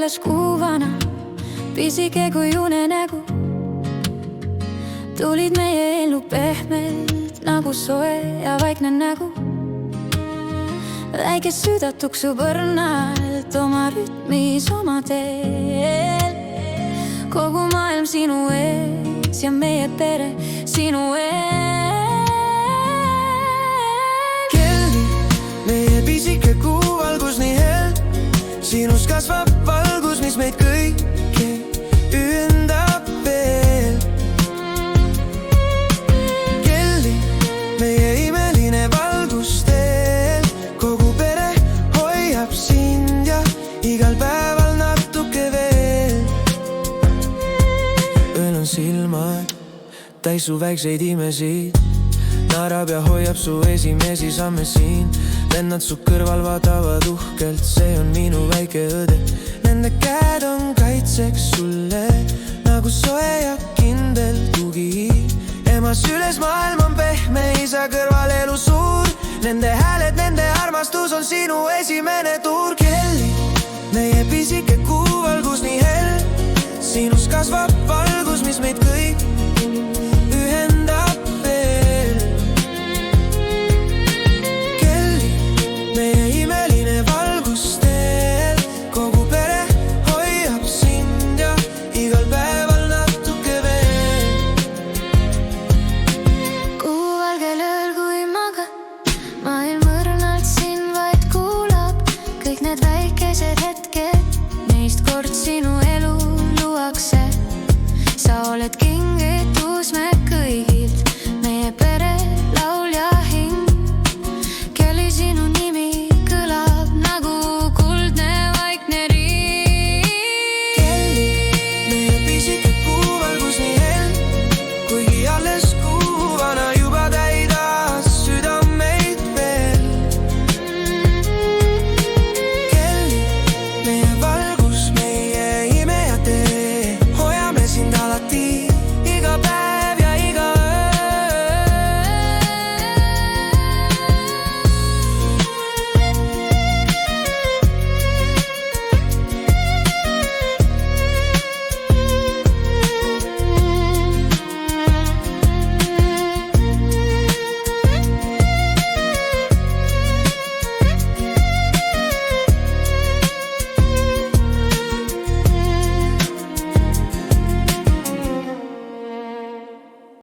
alles kuuvana, pisike kui unenägu. Tulid meie ellu pehmelt nagu soe ja vaikne nägu. Väike süda tuksub õrnalt oma rütmis, oma teel. Kogu maailm sinu ees ja meie pere sinu ees. Kelly, meie pisike kuuvalgus nii hell, sinus kasvab valgus, mis meid kõiki ühendab veel. Kelly, meie imeline valgusteel, kogu pere hoiab sind ja igal päeval natuke veel. Ööl on silmad täis su väikseid imesid, naerab ja hoiab su esimesi samme siin. Vennad su kõrval vaatavad uhkelt, see on minu väike õde. Nende käed on kaitseks sulle nagu soe ja kindel tugi. Ema süles maailm on pehme, isa kõrval elu suur. Nende hääled, nende armastus on sinu esimene tuur. Kelly, meie pisike kuuvalgus nii hell, sinus kasvab valgus, mis meid kõik ühendab veel. Kelly, meie imeline valgusteel, kogu pere hoiab sind ja igal päeval natuke veel. Kuuvalgel ööl kui magad, maailm õrnalt sind vaid kuulab. Kõik need väikesed hetked, neist kord sinu